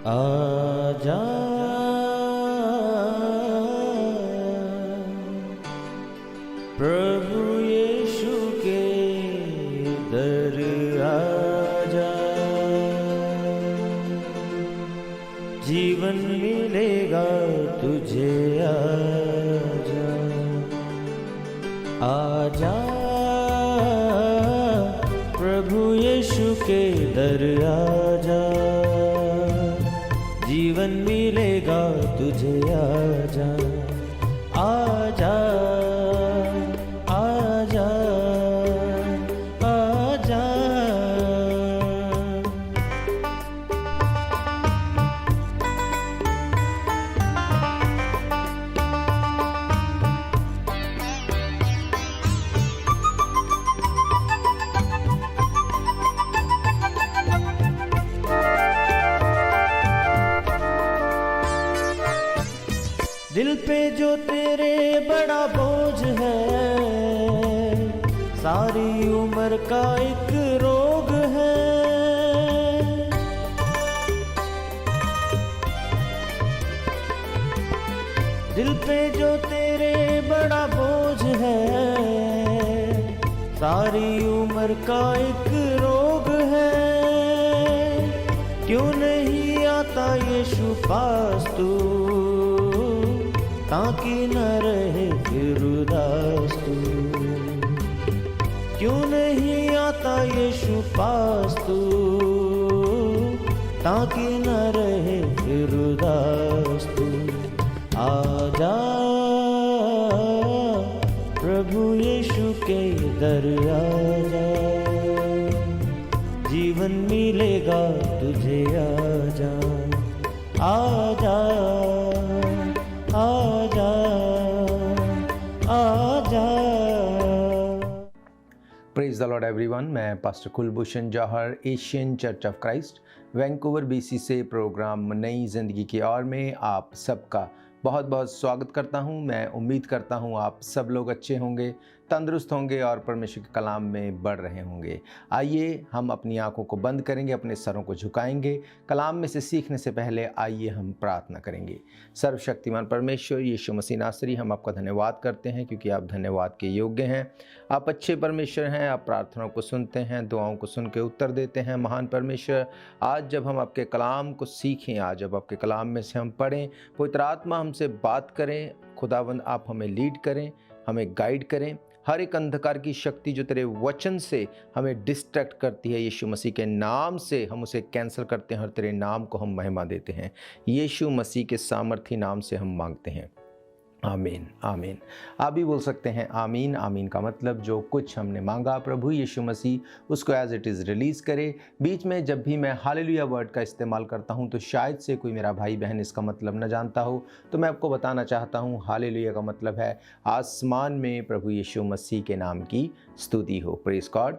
आजा प्रभु यीशु के दर आजा, जीवन मिलेगा तुझे। आजा आजा प्रभु यीशु के दर आजा, जीवन मिलेगा तुझे। आजा आजा आजा आजा। दिल पे जो तेरे बड़ा बोझ है, सारी उम्र का एक रोग है। दिल पे जो तेरे बड़ा बोझ है, सारी उम्र का एक रोग है। क्यों नहीं आता यीशु पास तू, ताकि न रहे फिर उदास तू। क्यों नहीं आता यीशु पास तू, ताकि न रहे फिर उदास तू। आजा प्रभु यीशु के दर आजा, जीवन मिलेगा तुझे। आजा आजा आजा आजा। Praise the lord everyone. मैं pastor Kulbhushan Johar, Asian church of Christ, Vancouver BC से प्रोग्राम नई ज़िंदगी की ओर में आप सबका बहुत बहुत स्वागत करता हूं। मैं उम्मीद करता हूं आप सब लोग अच्छे होंगे, तंदुरुस्त होंगे और परमेश्वर के कलाम में बढ़ रहे होंगे। आइए हम अपनी आंखों को बंद करेंगे, अपने सरों को झुकाएंगे। कलाम में से सीखने से पहले आइए हम प्रार्थना करेंगे। सर्वशक्तिमान परमेश्वर यीशु मसीह नासरी, हम आपका धन्यवाद करते हैं क्योंकि आप धन्यवाद के योग्य हैं। आप अच्छे परमेश्वर हैं, आप प्रार्थनाओं को सुनते हैं, दुआओं को सुन के उत्तर देते हैं। महान परमेश्वर, आज जब हम आपके कलाम को सीखें, आज जब आपके कलाम में से हम पढ़ें, पवित्र आत्मा हमसे बात करें। खुदावंद आप हमें लीड करें, हमें गाइड करें। हर एक अंधकार की शक्ति जो तेरे वचन से हमें डिस्ट्रैक्ट करती है, यीशु मसीह के नाम से हम उसे कैंसिल करते हैं और तेरे नाम को हम महिमा देते हैं। यीशु मसीह के सामर्थी नाम से हम मांगते हैं, आमीन आमीन। आप भी बोल सकते हैं आमीन। आमीन का मतलब जो कुछ हमने मांगा प्रभु यीशु मसीह उसको एज इट इज़ रिलीज़ करे। बीच में जब भी मैं हालेलुया वर्ड का इस्तेमाल करता हूं तो शायद से कोई मेरा भाई बहन इसका मतलब न जानता हो, तो मैं आपको बताना चाहता हूं हालेलुया का मतलब है आसमान में प्रभु यीशु मसीह के नाम की स्तुति हो। Praise God.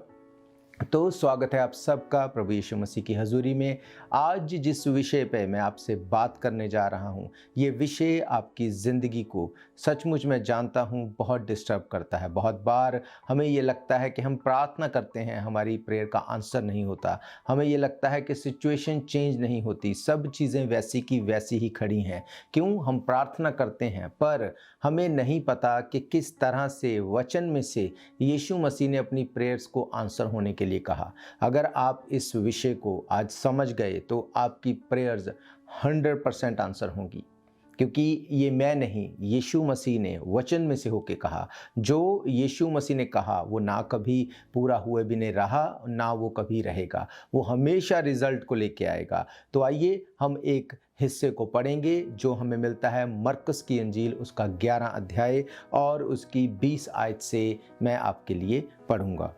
तो स्वागत है आप सबका प्रभु यीशु मसीह की हजूरी में। आज जिस विषय पे मैं आपसे बात करने जा रहा हूँ, ये विषय आपकी ज़िंदगी को सचमुच मैं जानता हूँ बहुत डिस्टर्ब करता है। बहुत बार हमें ये लगता है कि हम प्रार्थना करते हैं, हमारी प्रेयर का आंसर नहीं होता। हमें ये लगता है कि सिचुएशन चेंज नहीं होती, सब चीज़ें वैसी की वैसी ही खड़ी हैं। क्यों? हम प्रार्थना करते हैं पर हमें नहीं पता कि किस तरह से वचन में से यीशु मसीह ने अपनी प्रेयर्स को आंसर होने के लिए कहा। अगर आप इस विषय को आज समझ गए तो आपकी प्रेयर्स 100% आंसर होंगी, क्योंकि ये मैं नहीं, यीशु मसीह ने वचन में से होके कहा। जो यीशु मसीह ने कहा वो ना कभी पूरा हुए भी नहीं रहा, ना वो कभी रहेगा, वो हमेशा रिजल्ट को लेके आएगा। तो आइए हम एक हिस्से को पढ़ेंगे जो हमें मिलता है मरकुस की इंजील, उसका 11 अध्याय और उसकी 20 आयत से मैं आपके लिए पढ़ूंगा।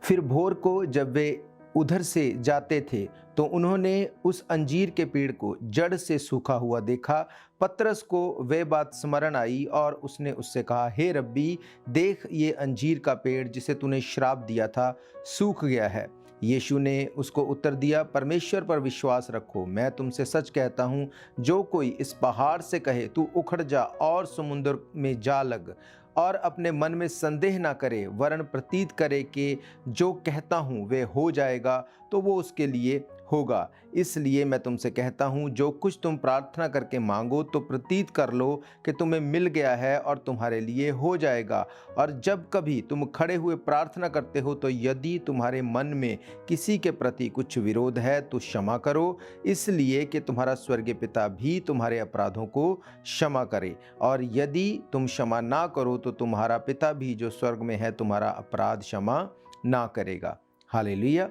फिर भोर को जब वे उधर से जाते थे तो उन्होंने उस अंजीर के पेड़ को जड़ से सूखा हुआ देखा। पतरस को वे बात स्मरण आई और उसने उससे कहा, हे रब्बी, देख ये अंजीर का पेड़ जिसे तूने श्राप दिया था सूख गया है। यीशु ने उसको उत्तर दिया, परमेश्वर पर विश्वास रखो। मैं तुमसे सच कहता हूँ, जो कोई इस पहाड़ से कहे तू उखड़ जा और समुद्र में जा लग, और अपने मन में संदेह ना करे वरन प्रतीत करे कि जो कहता हूँ वे हो जाएगा, तो वो उसके लिए होगा। इसलिए मैं तुमसे कहता हूँ, जो कुछ तुम प्रार्थना करके मांगो तो प्रतीत कर लो कि तुम्हें मिल गया है और तुम्हारे लिए हो जाएगा। और जब कभी तुम खड़े हुए प्रार्थना करते हो तो यदि तुम्हारे मन में किसी के प्रति कुछ विरोध है तो क्षमा करो, इसलिए कि तुम्हारा स्वर्गीय पिता भी तुम्हारे अपराधों को क्षमा करे। और यदि तुम क्षमा ना करो तो तुम्हारा पिता भी जो स्वर्ग में है तुम्हारा अपराध क्षमा ना करेगा। हालेलुया।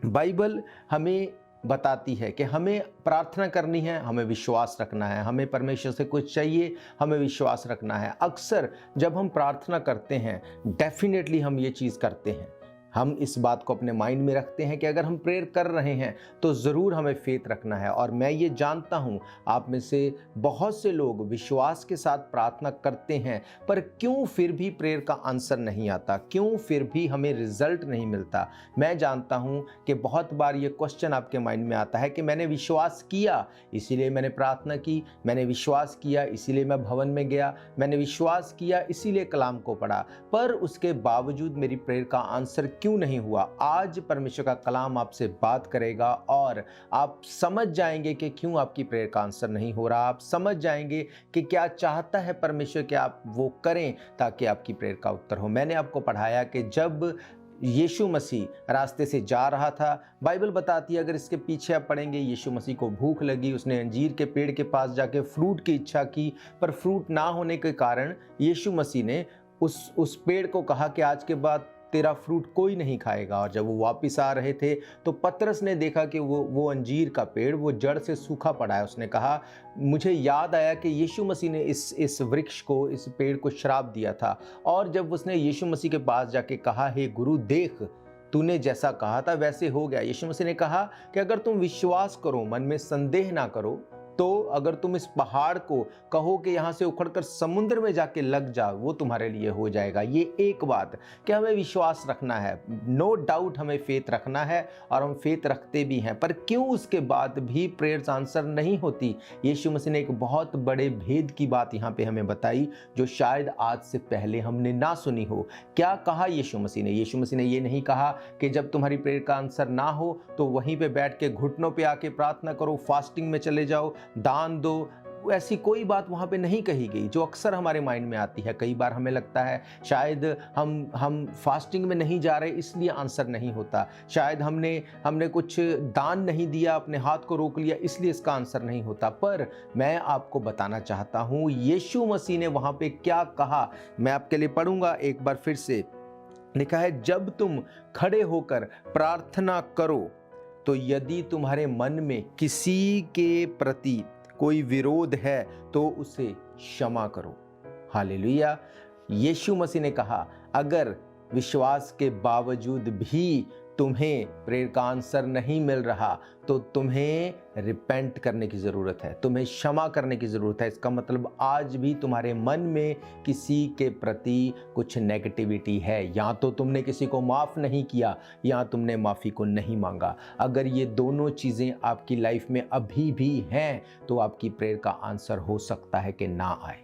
बाइबल हमें बताती है कि हमें प्रार्थना करनी है, हमें विश्वास रखना है, हमें परमेश्वर से कुछ चाहिए, हमें विश्वास रखना है। अक्सर जब हम प्रार्थना करते हैं, डेफिनेटली हम ये चीज़ करते हैं, हम इस बात को अपने माइंड में रखते हैं कि अगर हम प्रेयर कर रहे हैं तो ज़रूर हमें फेथ रखना है। और मैं ये जानता हूँ आप में से बहुत से लोग विश्वास के साथ प्रार्थना करते हैं, पर क्यों फिर भी प्रेयर का आंसर नहीं आता, क्यों फिर भी हमें रिजल्ट नहीं मिलता। मैं जानता हूँ कि बहुत बार ये क्वेश्चन आपके माइंड में आता है कि मैंने विश्वास किया इसीलिए मैंने प्रार्थना की, मैंने विश्वास किया इसीलिए मैं भवन में गया, मैंने विश्वास किया इसीलिए कलाम को पढ़ा, पर उसके बावजूद मेरी प्रेयर का आंसर क्यों नहीं हुआ। आज परमेश्वर का कलाम आपसे बात करेगा और आप समझ जाएंगे कि क्यों आपकी प्रेयर का आंसर नहीं हो रहा। आप समझ जाएंगे कि क्या चाहता है परमेश्वर कि आप वो करें ताकि आपकी प्रेयर का उत्तर हो। मैंने आपको पढ़ाया कि जब यीशु मसीह रास्ते से जा रहा था, बाइबल बताती है, अगर इसके पीछे आप पढ़ेंगे, यीशु मसीह को भूख लगी, उसने अंजीर के पेड़ के पास जाके फ्रूट की इच्छा की, पर फ्रूट ना होने के कारण यीशु मसीह ने उस पेड़ को कहा कि आज के बाद तेरा फ्रूट कोई नहीं खाएगा। और जब वो वापस आ रहे थे तो पतरस ने देखा कि वो अंजीर का पेड़ वो जड़ से सूखा पड़ा है। उसने कहा, मुझे याद आया कि यीशु मसीह ने इस वृक्ष को, इस पेड़ को श्राप दिया था। और जब उसने यीशु मसीह के पास जाके कहा, हे गुरु देख, तूने जैसा कहा था वैसे हो गया। यीशु मसीह ने कहा कि अगर तुम विश्वास करो, मन में संदेह ना करो, तो अगर तुम इस पहाड़ को कहो कि यहाँ से उखड़कर समुद्र में जाके लग जा, वो तुम्हारे लिए हो जाएगा। ये एक बात कि हमें विश्वास रखना है, नो डाउट हमें फेथ रखना है और हम फेथ रखते भी हैं, पर क्यों उसके बाद भी प्रेयर्स आंसर नहीं होती। यीशु मसीह ने एक बहुत बड़े भेद की बात यहाँ पे हमें बताई जो शायद आज से पहले हमने ना सुनी हो। क्या कहा यीशु मसीह ने? यीशु मसीह ने ये नहीं कहा कि जब तुम्हारी प्रेयर का आंसर ना हो तो वहीं पे बैठ के घुटनों पे आके प्रार्थना करो, फास्टिंग में चले जाओ, दान दो। ऐसी कोई बात वहाँ पे नहीं कही गई जो अक्सर हमारे माइंड में आती है। कई बार हमें लगता है शायद हम फास्टिंग में नहीं जा रहे इसलिए आंसर नहीं होता, शायद हमने कुछ दान नहीं दिया, अपने हाथ को रोक लिया इसलिए इसका आंसर नहीं होता। पर मैं आपको बताना चाहता हूँ यीशु मसीह ने वहाँ पे क्या कहा। मैं आपके लिए पढ़ूंगा एक बार फिर से। लिखा है, जब तुम खड़े होकर प्रार्थना करो तो यदि तुम्हारे मन में किसी के प्रति कोई विरोध है तो उसे क्षमा करो। हालेलुया। यीशु मसीह ने कहा, अगर विश्वास के बावजूद भी तुम्हें प्रेयर का आंसर नहीं मिल रहा तो तुम्हें रिपेंट करने की ज़रूरत है, तुम्हें क्षमा करने की ज़रूरत है। इसका मतलब आज भी तुम्हारे मन में किसी के प्रति कुछ नेगेटिविटी है, या तो तुमने किसी को माफ़ नहीं किया या तुमने माफ़ी को नहीं मांगा। अगर ये दोनों चीज़ें आपकी लाइफ में अभी भी हैं तो आपकी प्रेयर का आंसर हो सकता है कि ना आए।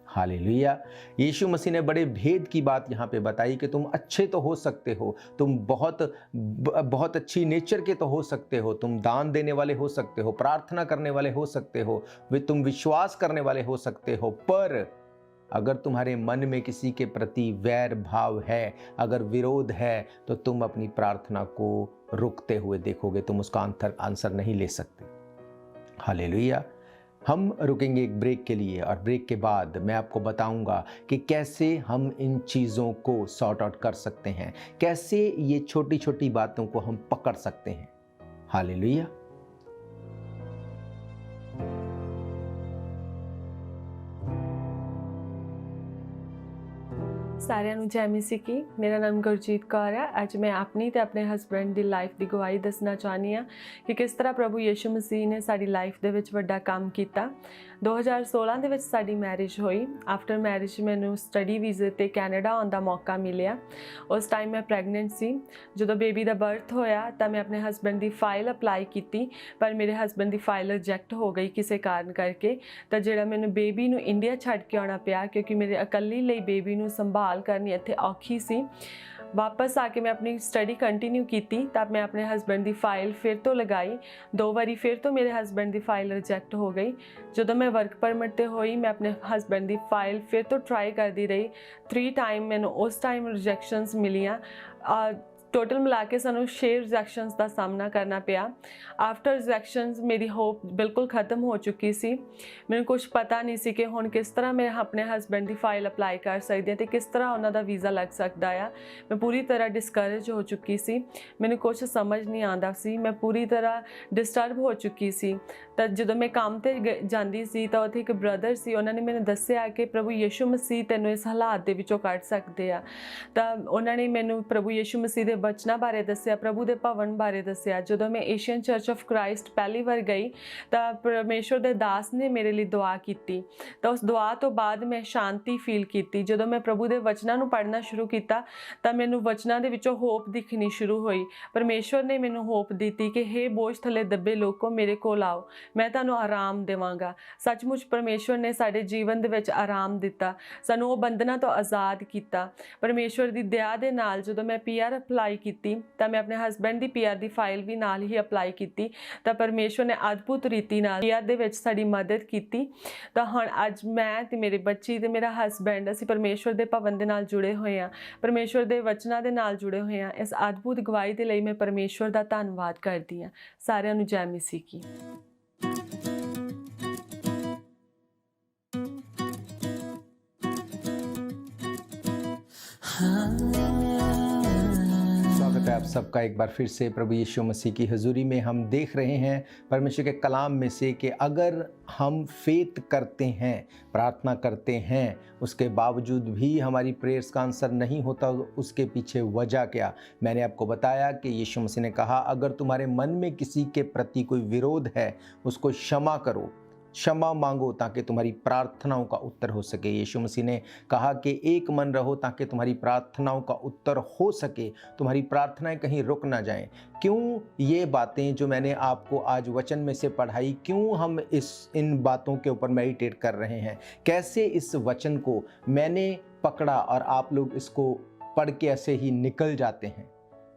हालेलुया। यीशु मसीह ने बड़े भेद की बात यहाँ पे बताई कि तुम अच्छे तो हो सकते हो, तुम बहुत अच्छी नेचर के तो हो सकते हो, तुम दान देने वाले हो सकते हो, प्रार्थना करने वाले हो सकते हो, तुम विश्वास करने वाले हो सकते हो, पर अगर तुम्हारे मन में किसी के प्रति वैर भाव है, अगर विरोध है, तो तुम अपनी प्रार्थना को रुकते हुए देखोगे, तुम उसका आंसर नहीं ले सकते। हालेलुया। हम रुकेंगे एक ब्रेक के लिए और ब्रेक के बाद मैं आपको बताऊंगा कि कैसे हम इन चीज़ों को सॉर्ट आउट कर सकते हैं, कैसे ये छोटी छोटी बातों को हम पकड़ सकते हैं। हालेलुया। ਸਾਰਿਆਂ ਨੂੰ ਜੈ ਮਸੀਹ ਕੀ। ਮੇਰਾ ਨਾਮ ਗੁਰਜੀਤ ਕੌਰ ਹੈ। ਅੱਜ ਮੈਂ ਆਪਣੀ ਤੇ ਆਪਣੇ ਹਸਬੈਂਡ ਦੀ ਲਾਈਫ ਦੀ ਗਵਾਹੀ ਦੱਸਣਾ ਚਾਹੁੰਦੀ ਹਾਂ ਕਿ ਕਿਸ ਤਰ੍ਹਾਂ ਪ੍ਰਭੂ ਯਿਸੂ ਮਸੀਹ ਨੇ ਸਾਡੀ ਲਾਈਫ ਦੇ ਵਿੱਚ ਵੱਡਾ ਕੰਮ ਕੀਤਾ। 2016 ਦੇ ਵਿੱਚ ਸਾਡੀ ਮੈਰਿਜ ਹੋਈ। ਆਫਟਰ ਮੈਰਿਜ ਮੈਨੂੰ ਸਟੱਡੀ ਵੀਜ਼ੇ ਤੇ ਕੈਨੇਡਾ ਆਉਣ ਦਾ ਮੌਕਾ ਮਿਲਿਆ। ਉਸ ਟਾਈਮ ਮੈਂ ਪ੍ਰੈਗਨੈਂਟ ਸੀ। ਜਦੋਂ ਬੇਬੀ ਦਾ ਬਰਥ ਹੋਇਆ ਤਾਂ ਮੈਂ ਆਪਣੇ ਹਸਬੈਂਡ ਦੀ ਫਾਈਲ ਅਪਲਾਈ ਕੀਤੀ, ਪਰ ਮੇਰੇ ਹਸਬੈਂਡ ਦੀ ਫਾਈਲ ਰਿਜੈਕਟ ਹੋ ਗਈ ਕਿਸੇ ਕਾਰਨ ਕਰਕੇ। ਤਾਂ ਜਿਹੜਾ ਮੈਨੂੰ ਬੇਬੀ ਨੂੰ ਇੰਡੀਆ ਛੱਡ ਕੇ ਆਉਣਾ ਪਿਆ, ਕਿਉਂਕਿ ਮੇਰੇ ਇਕੱਲੀ ਲਈ ਬੇਬੀ ਨੂੰ ਸੰਭਾਲ ਕਰਨੀ ਇੱਥੇ ਔਖੀ ਸੀ। वापस आके मैं अपनी स्टडी कंटिन्यू की, तब मैं अपने हस्बैंड की फाइल फिर तो लगाई। 2 बारी फिर तो मेरे हस्बैंड की फाइल रिजैक्ट हो गई। जो मैं वर्क परमिट ते हुई, मैं अपने हस्बैंड की फाइल फिर तो ट्राई करती रही। 3 टाइम मैंने उस टाइम रिजैक्शनस मिलियाँ। टोटल मिला के सानू 6 रिजैक्शनस का सामना करना पिया। आफ्टर रिजैक्शनस मेरी होप बिल्कुल ख़त्म हो चुकी सी। मैंने कुछ पता नहीं सी कि हुण किस तरह मैं अपने हस्बैंड की फाइल अप्लाई कर सकती तो किस तरह उन्हों का वीज़ा लग सकता है। मैं पूरी तरह डिस्करेज हो चुकी सी, मैंने कुछ समझ नहीं आता सी, मैं पूरी तरह डिस्टर्ब हो चुकी सी। तो जो मैं काम ते जाती सी तो उत्थे एक ब्रदर सी, उन्होंने मैंने दस्सिया कि प्रभु यीशु मसीह तैनूं इस हालात दे विचों कढ सकते आ। तो उन्होंने मैनूं प्रभु यीशु मसीह के वचना बारे दस्सिया, प्रभु के भवन बारे दस्सिया। जो मैं एशियन चर्च ऑफ क्राइस्ट पहली बार गई तो परमेश्वर के दास ने मेरे लिए दुआ की। तो उस दुआ तो बाद मैं शांति फील की। जो मैं प्रभु के वचनों को पढ़ना शुरू किया तो मैनूं वचनों के विचों होप दिखनी शुरू हुई। परमेश्वर ने मैनूं होप दी कि हे बोझ थले दबे लोगों मेरे कोल आओ, मैं तुहानूं आराम देवांगा। सचमुच परमेश्वर ने साडे जीवन दे विच आराम दिता, सानूं उह बंधनां तो आज़ाद किया। परमेश्वर की दया दे नाल जो मैं PR अप्लाई की तो मैं अपने हस्बैंड की PR की फाइल भी नाल ही अप्लाई की तो परमेश्वर ने अद्भुत रीति नाल PR दे विच साडी मदद की। तो हुण अज मैं ते मेरे बच्ची ते मेरा हस्बैंड असीं परमेश्वर के भवन दे नाल जुड़े हुए हैं, परमेश्वर के वचनां दे नाल जुड़े हुए हैं। इस अद्भुत गवाही दे लई मैं परमेश्वर का धन्नवाद करदी हां। सारिआं नूं जय मसीह की। स्वागत है आप सबका एक बार फिर से प्रभु यीशु मसीह की हजूरी में। हम देख रहे हैं परमेश्वर के कलाम में से कि अगर हम फेथ करते हैं, प्रार्थना करते हैं, उसके बावजूद भी हमारी प्रेयर्स का आंसर नहीं होता, उसके पीछे वजह क्या। मैंने आपको बताया कि यीशु मसीह ने कहा अगर तुम्हारे मन में किसी के प्रति कोई विरोध है उसको क्षमा करो, क्षमा मांगो ताकि तुम्हारी प्रार्थनाओं का उत्तर हो सके। यीशु मसीह ने कहा कि एक मन रहो ताकि तुम्हारी प्रार्थनाओं का उत्तर हो सके, तुम्हारी प्रार्थनाएं कहीं रुक ना जाएं। क्यों ये बातें जो मैंने आपको आज वचन में से पढ़ाई, क्यों हम इन बातों के ऊपर मेडिटेट कर रहे हैं, कैसे इस वचन को मैंने पकड़ा और आप लोग इसको पढ़ के ऐसे ही निकल जाते हैं।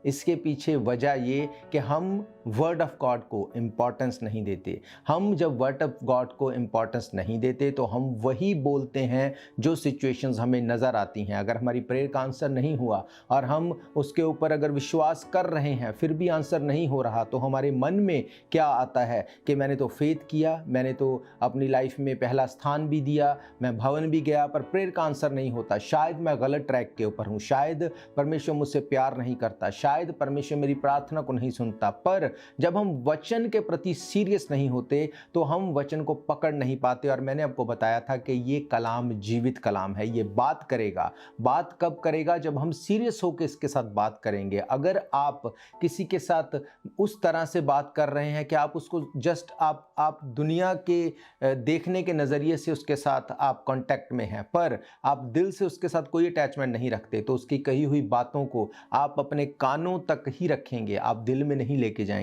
इसके पीछे वजह ये कि हम वर्ड ऑफ गॉड को इम्पॉर्टेंस नहीं देते। हम जब वर्ड ऑफ गॉड को इम्पॉर्टेंस नहीं देते तो हम वही बोलते हैं जो सिचुएशंस हमें नज़र आती हैं। अगर हमारी प्रेयर का आंसर नहीं हुआ और हम उसके ऊपर अगर विश्वास कर रहे हैं फिर भी आंसर नहीं हो रहा तो हमारे मन में क्या आता है कि मैंने तो फेथ किया, मैंने तो अपनी लाइफ में पहला स्थान भी दिया, मैं भवन भी गया, पर प्रेयर का आंसर नहीं होता। शायद मैं गलत ट्रैक के ऊपर हूँ, शायद परमेश्वर मुझसे प्यार नहीं करता, शायद परमेश्वर मेरी प्रार्थना को नहीं सुनता। पर जब हम वचन के प्रति सीरियस नहीं होते तो हम वचन को पकड़ नहीं पाते। और मैंने आपको बताया था कि ये कलाम जीवित कलाम है, ये बात करेगा। बात कब करेगा? जब हम सीरियस होकर इसके साथ बात करेंगे। अगर आप किसी के साथ उस तरह से बात कर रहे हैं कि आप उसको जस्ट आप दुनिया के देखने के नज़रिए से उसके साथ आप कांटेक्ट में हैं, पर आप दिल से उसके साथ कोई अटैचमेंट नहीं रखते, तो उसकी कही हुई बातों को आप अपने कानों तक ही रखेंगे, आप दिल में नहीं लेके जाएंगे।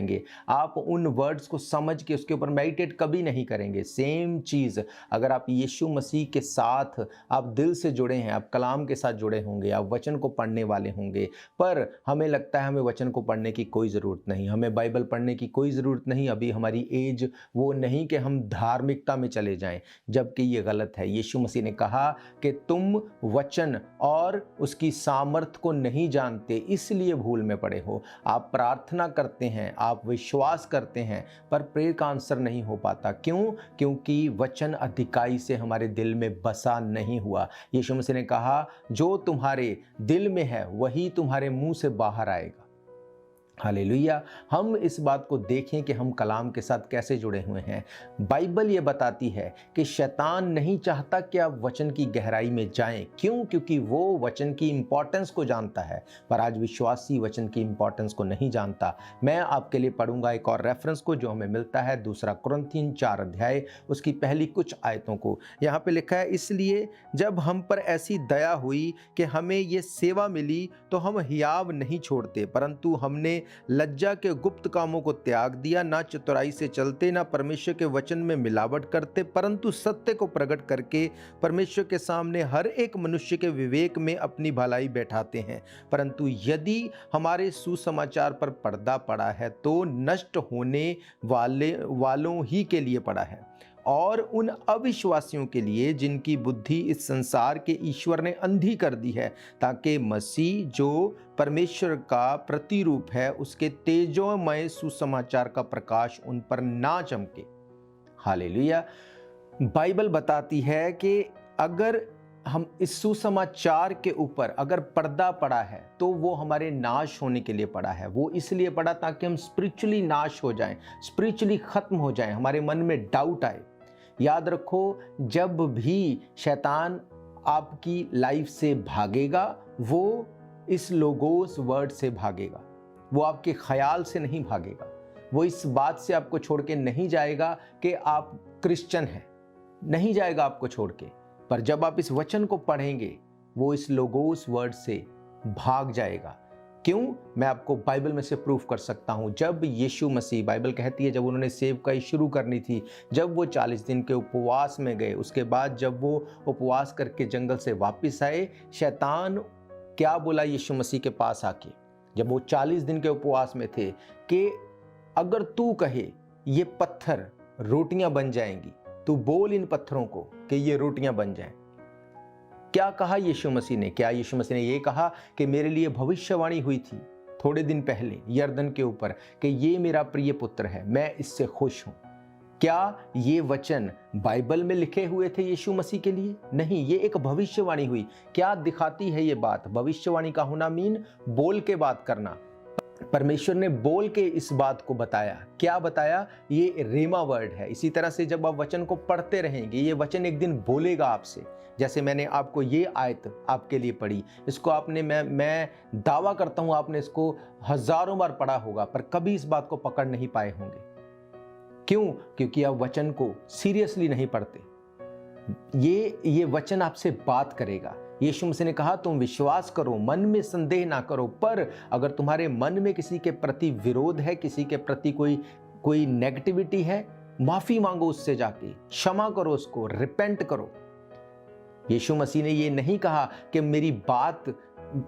आप उन वर्ड्स को समझ के उसके ऊपर मेडिटेट कभी नहीं करेंगे। सेम चीज़ अगर आप यीशु मसीह के साथ आप दिल से जुड़े हैं, आप कलाम के साथ जुड़े होंगे, आप वचन को पढ़ने वाले होंगे, पर हमें लगता है हमें वचन को पढ़ने की कोई ज़रूरत नहीं, हमें बाइबल पढ़ने की कोई ज़रूरत नहीं, अभी हमारी एज वो नहीं कि हम धार्मिकता में चले जाएं, जबकि ये गलत है। यीशु मसीह ने कहा कि तुम वचन और उसकी सामर्थ को नहीं जानते इसलिए भूल में पड़े हो। आप प्रार्थना करते हैं, आप विश्वास करते हैं, पर प्रेयर का आंसर नहीं हो पाता। क्यों? क्योंकि वचन अधिकाई से हमारे दिल में बसा नहीं हुआ। यीशु मसीह ने कहा जो तुम्हारे दिल में है वही तुम्हारे मुंह से बाहर आएगा। हालेलुया। हम इस बात को देखें कि हम कलाम के साथ कैसे जुड़े हुए हैं। बाइबल ये बताती है कि शैतान नहीं चाहता कि आप वचन की गहराई में जाएं। क्यों? क्योंकि वो वचन की इंपॉर्टेंस को जानता है, पर आज विश्वासी वचन की इंपॉर्टेंस को नहीं जानता। मैं आपके लिए पढ़ूंगा एक और रेफरेंस को जो हमें मिलता है 2 कुरिन्थियों 4 अध्याय उसकी पहली कुछ आयतों को। यहाँ पे लिखा है, इसलिए जब हम पर ऐसी दया हुई कि हमें ये सेवा मिली तो हम हियाव नहीं छोड़ते, परंतु हमने लज्जा के गुप्त कामों को त्याग दिया, ना चतुराई से चलते, ना परमेश्वर के वचन में मिलावट करते, परंतु सत्य को प्रकट करके परमेश्वर के सामने हर एक मनुष्य के विवेक में अपनी भलाई बैठाते हैं। परंतु यदि हमारे सुसमाचार पर पर्दा पड़ा है तो नष्ट होने वालों ही के लिए पड़ा है, और उन अविश्वासियों के लिए जिनकी बुद्धि इस संसार के ईश्वर ने अंधी कर दी है, ताकि मसीह जो परमेश्वर का प्रतिरूप है उसके तेजोमय सुसमाचार का प्रकाश उन पर ना चमके। हालेलुया। बाइबल बताती है कि अगर हम इस सुसमाचार के ऊपर अगर पर्दा पड़ा है तो वो हमारे नाश होने के लिए पड़ा है। वो इसलिए पड़ा ताकि हम स्पिरिचुअली नाश हो जाएं, स्पिरिचुअली खत्म हो जाएं, हमारे मन में डाउट आए। याद रखो, जब भी शैतान आपकी लाइफ से भागेगा वो इस लोगोस वर्ड से भागेगा, वो आपके ख्याल से नहीं भागेगा, वो इस बात से आपको छोड़ के नहीं जाएगा कि आप क्रिश्चियन हैं, नहीं जाएगा आपको छोड़ के। पर जब आप इस वचन को पढ़ेंगे वो इस लोगोस वर्ड से भाग जाएगा। क्यों? मैं आपको बाइबल में से प्रूफ कर सकता हूं। जब यीशु मसीह, बाइबल कहती है, जब उन्होंने सेवकाई शुरू करनी थी, जब वो 40 दिन के उपवास में गए, उसके बाद जब वो उपवास करके जंगल से वापस आए, शैतान क्या बोला यीशु मसीह के पास आके, जब वो 40 दिन के उपवास में थे, कि अगर तू कहे ये पत्थर रोटियां बन जाएंगी, तू बोल इन पत्थरों को कि ये रोटियां बन जाएं। क्या कहा यीशु मसीह ने? क्या यीशु मसीह ने ये कहा कि मेरे लिए भविष्यवाणी हुई थी थोड़े दिन पहले यरदन के ऊपर कि ये मेरा प्रिय पुत्र है, मैं इससे खुश हूं? क्या ये वचन बाइबल में लिखे हुए थे यीशु मसीह के लिए? नहीं, ये एक भविष्यवाणी हुई। क्या दिखाती है ये बात? भविष्यवाणी का होना मीन बोल के बात करना। परमेश्वर ने बोल के इस बात को बताया। क्या बताया? ये रेमा वर्ड है। इसी तरह से जब आप वचन को पढ़ते रहेंगे, ये वचन एक दिन बोलेगा आपसे। जैसे मैंने आपको ये आयत आपके लिए पढ़ी, इसको आपने, मैं दावा करता हूं आपने इसको हजारों बार पढ़ा होगा, पर कभी इस बात को पकड़ नहीं पाए होंगे। क्यों? क्योंकि आप वचन को सीरियसली नहीं पढ़ते। ये वचन आपसे बात करेगा। यीशु मसीह ने कहा तुम विश्वास करो, मन में संदेह ना करो, पर अगर तुम्हारे मन में किसी के प्रति विरोध है, किसी के प्रति कोई नेगेटिविटी है, माफी मांगो उससे, जाके क्षमा करो, उसको रिपेंट करो। यीशु मसीह ने ये नहीं कहा कि मेरी बात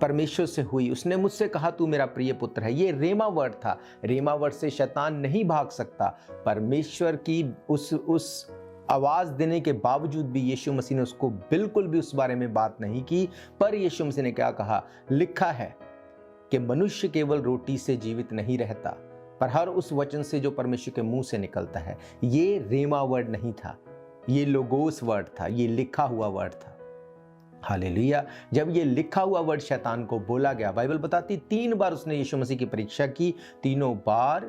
परमेश्वर से हुई, उसने मुझसे कहा तू मेरा प्रिय पुत्र है। ये रेमा वर्ड था। रेमा वर्ड से शैतान नहीं भाग सकता। परमेश्वर की उस आवाज देने के बावजूद भी यीशु मसीह ने उसको बिल्कुल भी उस बारे में बात नहीं की। पर यीशु मसीह ने क्या कहा? लिखा है कि मनुष्य केवल रोटी से जीवित नहीं रहता, पर हर उस वचन से जो परमेश्वर के मुंह से निकलता है। ये रेमा वर्ड नहीं था, ये लोगोस वर्ड था, ये लिखा हुआ वर्ड था। हालेलुया। जब ये लिखा हुआ वर्ड शैतान को बोला गया, बाइबल बताती 3 बार उसने यीशु मसीह की परीक्षा की। तीनों बार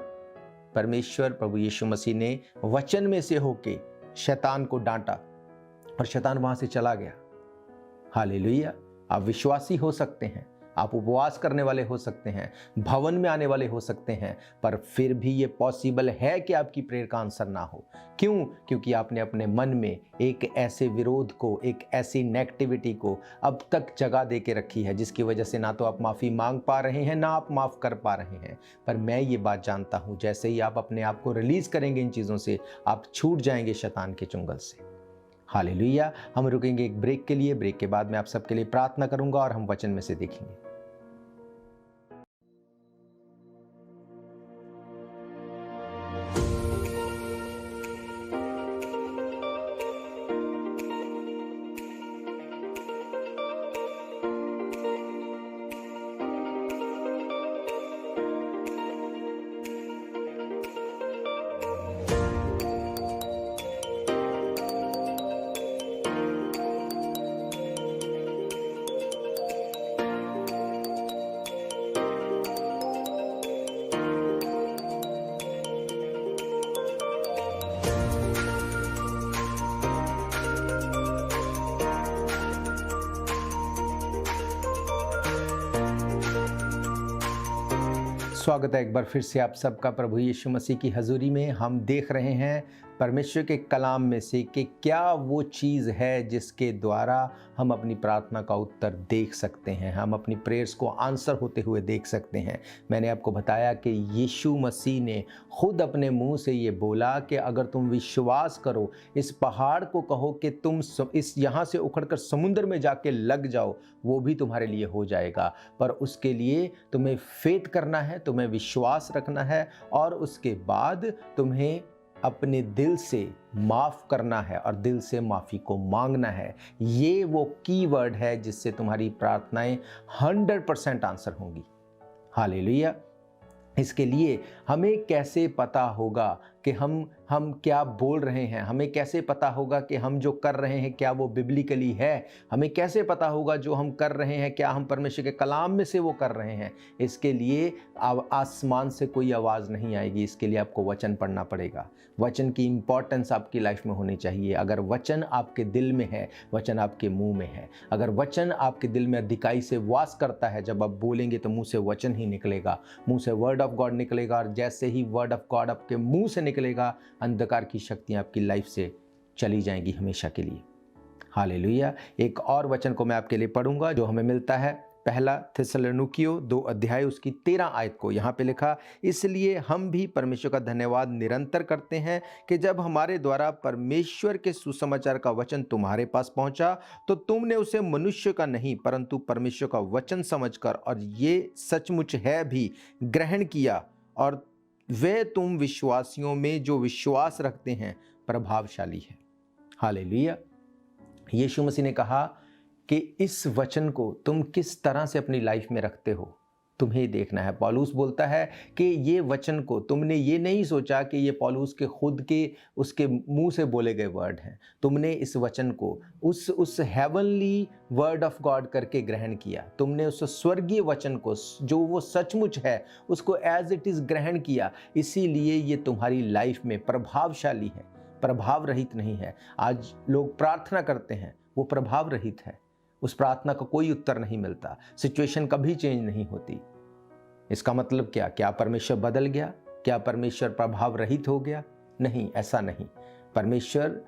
परमेश्वर प्रभु यीशु मसीह ने वचन में से होके शैतान को डांटा और शैतान वहां से चला गया। हालेलुया। आप विश्वासी हो सकते हैं, आप उपवास करने वाले हो सकते हैं, भवन में आने वाले हो सकते हैं, पर फिर भी ये पॉसिबल है कि आपकी प्रेयर का आंसर ना हो। क्यों? क्योंकि आपने अपने मन में एक ऐसे विरोध को, एक ऐसी नेगेटिविटी को अब तक जगह दे के रखी है, जिसकी वजह से ना तो आप माफ़ी मांग पा रहे हैं, ना आप माफ़ कर पा रहे हैं। पर मैं ये बात जानता हूँ, जैसे ही आप अपने आप को रिलीज़ करेंगे इन चीज़ों से, आप छूट जाएंगे शैतान के चुंगल से। हालेलुया। हम रुकेंगे एक ब्रेक के लिए। ब्रेक के बाद मैं आप सबके लिए प्रार्थना करूंगा और हम वचन में से देखेंगे। स्वागत है एक बार फिर से आप सबका प्रभु यीशु मसीह की हजूरी में। हम देख रहे हैं परमेश्वर के कलाम में से कि क्या वो चीज़ है जिसके द्वारा हम अपनी प्रार्थना का उत्तर देख सकते हैं, हम अपनी प्रेयर्स को आंसर होते हुए देख सकते हैं। मैंने आपको बताया कि यीशु मसीह ने खुद अपने मुंह से ये बोला कि अगर तुम विश्वास करो, इस पहाड़ को कहो कि तुम इस यहाँ से उखड़कर समुद्र में जाके लग जाओ, वो भी तुम्हारे लिए हो जाएगा। पर उसके लिए तुम्हें फेथ करना है, तुम्हें विश्वास रखना है और उसके बाद तुम्हें अपने दिल से माफ़ करना है और दिल से माफ़ी को मांगना है। ये वो कीवर्ड है जिससे तुम्हारी प्रार्थनाएं 100% आंसर होंगी। हालेलुया। इसके लिए हमें कैसे पता होगा कि हम क्या बोल रहे हैं, हमें कैसे पता होगा कि हम जो कर रहे हैं क्या वो बिब्लिकली है, हमें कैसे पता होगा जो हम कर रहे हैं क्या हम परमेश्वर के कलाम में से वो कर रहे हैं। इसके लिए आसमान से कोई आवाज़ नहीं आएगी, इसके लिए आपको वचन पढ़ना पड़ेगा। वचन की इंपॉर्टेंस आपकी लाइफ में होनी चाहिए। अगर वचन आपके दिल में है, वचन आपके मुंह में है, अगर वचन आपके दिल में अधिकाई से वास करता है, जब आप बोलेंगे तो मुंह से वचन ही निकलेगा, मुंह से वर्ड ऑफ गॉड निकलेगा। और जैसे ही वर्ड ऑफ गॉड आपके मुंह से निकलेगा, अंधकार की शक्तियां आपकी लाइफ से चली जाएंगी हमेशा के लिए। हालेलुया। एक और वचन को मैं आपके लिए पढ़ूंगा जो हमें मिलता है पहला थिस्सलुनीकियों 2 अध्याय उसकी 13 आयत को। यहाँ पे लिखा, इसलिए हम भी परमेश्वर का धन्यवाद निरंतर करते हैं कि जब हमारे द्वारा परमेश्वर के सुसमाचार का वचन तुम्हारे पास पहुंचा तो तुमने उसे मनुष्य का नहीं परंतु परमेश्वर का वचन समझकर, और ये सचमुच है भी, ग्रहण किया, और वे तुम विश्वासियों में जो विश्वास रखते हैं प्रभावशाली है। हालेलुया। यीशु मसीह ने कहा कि इस वचन को तुम किस तरह से अपनी लाइफ में रखते हो, तुम्हें देखना है। पौलुस बोलता है कि ये वचन को तुमने ये नहीं सोचा कि ये पौलुस के खुद के उसके मुंह से बोले गए वर्ड हैं, तुमने इस वचन को उस हेवनली वर्ड ऑफ गॉड करके ग्रहण किया, तुमने उस स्वर्गीय वचन को जो वो सचमुच है उसको एज इट इज़ ग्रहण किया। इसीलिए ये तुम्हारी लाइफ में प्रभावशाली है, प्रभाव रहित नहीं है। आज लोग प्रार्थना करते हैं, वो प्रभाव रहित है, उस प्रार्थना का कोई उत्तर नहीं मिलता, सिचुएशन कभी चेंज नहीं होती। इसका मतलब क्या परमेश्वर बदल गया? क्या परमेश्वर प्रभाव रहित हो गया? नहीं, ऐसा नहीं। परमेश्वर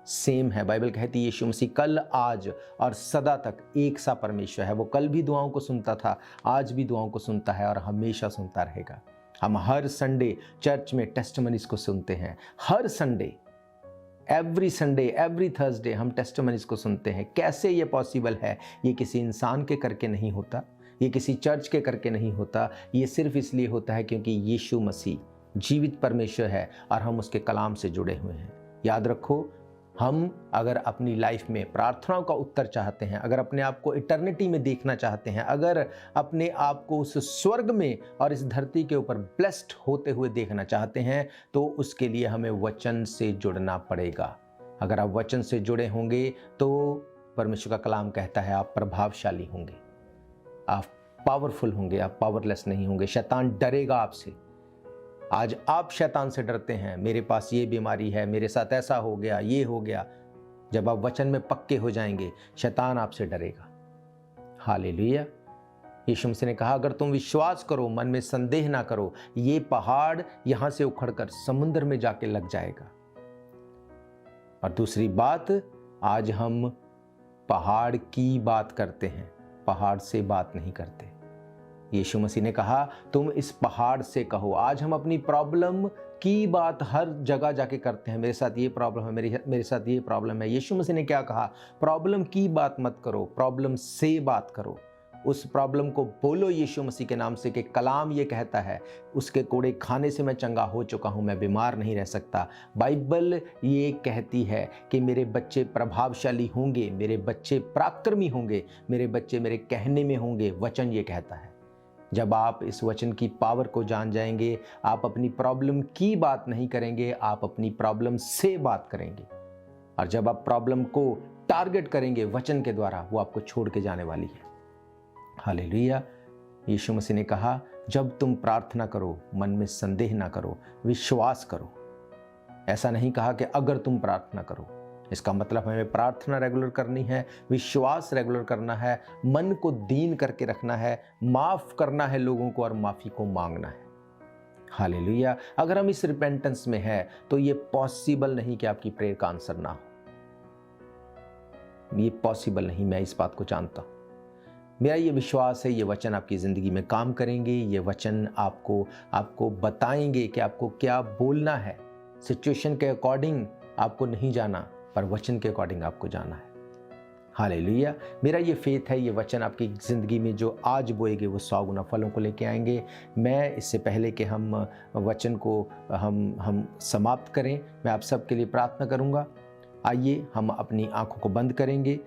सेम है। बाइबल कहती है यीशु मसीह कल, आज और सदा तक एक सा परमेश्वर है। वो कल भी दुआओं को सुनता था, आज भी दुआओं को सुनता है और हमेशा सुनता रहेगा। हम हर संडे चर्च में टेस्टिमनीज को सुनते हैं, हर Sunday, every Sunday, every Thursday हम टेस्टिमनीज को सुनते हैं। कैसे ये पॉसिबल है? ये किसी इंसान के करके नहीं होता, ये किसी चर्च के करके नहीं होता, ये सिर्फ इसलिए होता है क्योंकि यीशु मसीह जीवित परमेश्वर है और हम उसके कलाम से जुड़े हुए हैं। याद रखो, हम अगर अपनी लाइफ में प्रार्थनाओं का उत्तर चाहते हैं, अगर अपने आप को इटर्निटी में देखना चाहते हैं, अगर अपने आप को उस स्वर्ग में और इस धरती के ऊपर ब्लेस्ड होते हुए देखना चाहते हैं, तो उसके लिए हमें वचन से जुड़ना पड़ेगा। अगर आप वचन से जुड़े होंगे तो परमेश्वर का कलाम कहता है आप प्रभावशाली होंगे, आप पावरफुल होंगे, आप पावरलेस नहीं होंगे। शैतान डरेगा आपसे। आज आप शैतान से डरते हैं, मेरे पास ये बीमारी है, मेरे साथ ऐसा हो गया, ये हो गया। जब आप वचन में पक्के हो जाएंगे, शैतान आपसे डरेगा। हालेलुया। यीशु मसीह ने कहा, अगर तुम विश्वास करो, मन में संदेह ना करो, ये पहाड़ यहां से उखड़कर समुद्र में जाके लग जाएगा। और दूसरी बात, आज हम पहाड़ की बात करते हैं, पहाड़ से बात नहीं करते। यीशु मसीह ने कहा तुम इस पहाड़ से कहो। आज हम अपनी प्रॉब्लम की बात हर जगह जाके करते हैं, मेरे साथ ये प्रॉब्लम है, मेरे साथ ये प्रॉब्लम है। यीशु मसीह ने क्या कहा? प्रॉब्लम की बात मत करो, प्रॉब्लम से बात करो। उस प्रॉब्लम को बोलो यीशु मसीह के नाम से कि कलाम ये कहता है, उसके कोड़े खाने से मैं चंगा हो चुका हूँ, मैं बीमार नहीं रह सकता। बाइबल ये कहती है कि मेरे बच्चे प्रभावशाली होंगे, मेरे बच्चे पराक्रमी होंगे, मेरे बच्चे मेरे कहने में होंगे। वचन ये कहता है। जब आप इस वचन की पावर को जान जाएंगे, आप अपनी प्रॉब्लम की बात नहीं करेंगे, आप अपनी प्रॉब्लम से बात करेंगे। और जब आप प्रॉब्लम को टारगेट करेंगे वचन के द्वारा, वो आपको छोड़ के जाने वाली है। हालेलुया। यीशु मसीह ने कहा जब तुम प्रार्थना करो, मन में संदेह ना करो, विश्वास करो। ऐसा नहीं कहा कि अगर तुम प्रार्थना करो। इसका मतलब हमें प्रार्थना रेगुलर करनी है, विश्वास रेगुलर करना है, मन को दीन करके रखना है, माफ़ करना है लोगों को और माफ़ी को मांगना है। हालेलुया। अगर हम इस रिपेंटेंस में हैं तो ये पॉसिबल नहीं कि आपकी प्रेयर का आंसर ना हो, ये पॉसिबल नहीं। मैं इस बात को जानता हूं। मेरा ये विश्वास है ये वचन आपकी ज़िंदगी में काम करेंगे। ये वचन आपको बताएंगे कि आपको क्या बोलना है। सिचुएशन के अकॉर्डिंग आपको नहीं जाना, पर वचन के अकॉर्डिंग आपको जाना है। हालेलुया। मेरा ये फेथ है ये वचन आपकी ज़िंदगी में जो आज बोएंगे वो 100 गुना फलों को लेके आएंगे। मैं इससे पहले कि हम वचन को हम समाप्त करें, मैं आप सबके लिए प्रार्थना करूँगा। आइए हम अपनी आंखों को बंद करेंगे,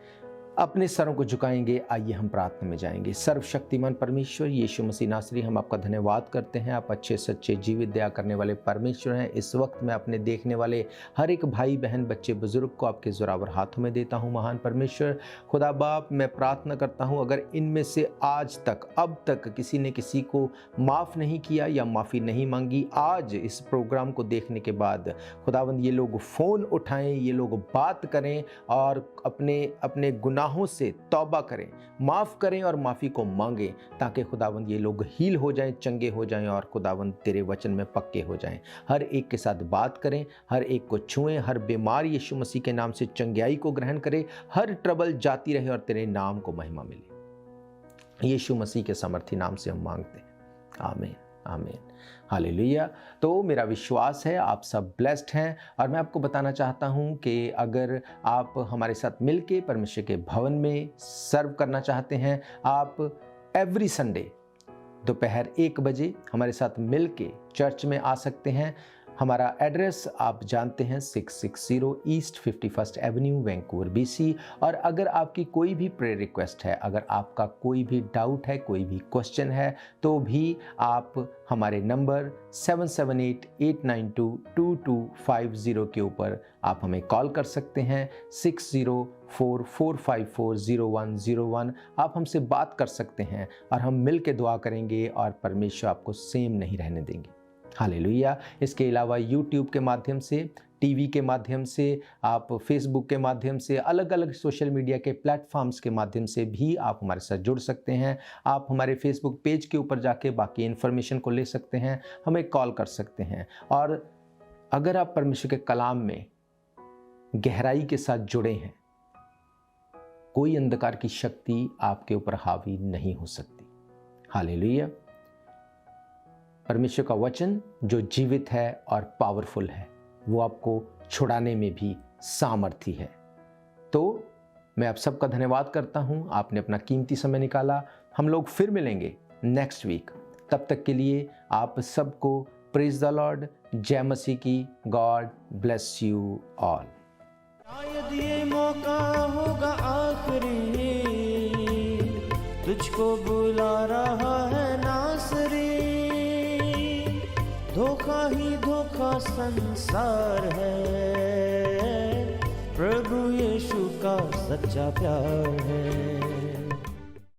अपने सरों को झुकाएंगे। आइए हम प्रार्थना में जाएंगे। सर्वशक्तिमान परमेश्वर यीशु मसीह नासरी, हम आपका धन्यवाद करते हैं। आप अच्छे सच्चे जीवित दया करने वाले परमेश्वर हैं। इस वक्त मैं अपने देखने वाले हर एक भाई बहन बच्चे बुजुर्ग को आपके ज़ोरावर हाथों में देता हूं। महान परमेश्वर खुदा बाप, मैं प्रार्थना करता हूं अगर इनमें से आज तक अब तक किसी ने किसी को माफ़ नहीं किया या माफ़ी नहीं मांगी, आज इस प्रोग्राम को देखने के बाद खुदावंद ये लोग फ़ोन उठाएं, ये लोग बात करें और अपने गुनाहों से तौबा करें, माफ़ करें और माफ़ी को मांगें, ताकि खुदावंद ये लोग हील हो जाएं, चंगे हो जाएं और खुदावंद तेरे वचन में पक्के हो जाएं। हर एक के साथ बात करें, हर एक को छुएं, हर बीमार यीशु मसीह के नाम से चंगाई को ग्रहण करें, हर ट्रबल जाती रहे और तेरे नाम को महिमा मिले। यीशु मसीह के समर्थी नाम से हम मांगते हैं, आमीन आमीन। हालेलुया। तो मेरा विश्वास है आप सब ब्लेस्ड हैं और मैं आपको बताना चाहता हूं कि अगर आप हमारे साथ मिलके परमेश्वर के भवन में सर्व करना चाहते हैं, आप एवरी संडे दोपहर 1 बजे हमारे साथ मिलके चर्च में आ सकते हैं। हमारा एड्रेस आप जानते हैं, 660 east 51st Avenue, Vancouver BC। और अगर आपकी कोई भी प्रेयर रिक्वेस्ट है, अगर आपका कोई भी डाउट है, कोई भी क्वेश्चन है, तो भी आप हमारे नंबर 778-892-2250 के ऊपर आप हमें कॉल कर सकते हैं। 604-454-0101 आप हमसे बात कर सकते हैं और हम मिल के दुआ करेंगे और परमेश्वर आपको सेम नहीं रहने देंगे। हालेलुया। इसके अलावा यूट्यूब के माध्यम से, टीवी के माध्यम से, आप फेसबुक के माध्यम से, अलग अलग सोशल मीडिया के प्लेटफॉर्म्स के माध्यम से भी आप हमारे साथ जुड़ सकते हैं। आप हमारे फेसबुक पेज के ऊपर जाके बाकी इन्फॉर्मेशन को ले सकते हैं, हमें कॉल कर सकते हैं। और अगर आप परमेश्वर के कलाम में गहराई के साथ जुड़े हैं, कोई अंधकार की शक्ति आपके ऊपर हावी नहीं हो सकती। हालेलुया। परमेश्वर का वचन जो जीवित है और पावरफुल है, वो आपको छुड़ाने में भी सामर्थी है। तो मैं आप सबका धन्यवाद करता हूं, आपने अपना कीमती समय निकाला। हम लोग फिर मिलेंगे नेक्स्ट वीक। तब तक के लिए आप सबको प्रेज द लॉर्ड, जय मसीह की। God bless you all. शायद ये मौका होगा आखिरी, तुझको बुला रहा है नासरी। धोखा ही धोखा संसार है, प्रभु यीशु का सच्चा प्यार है।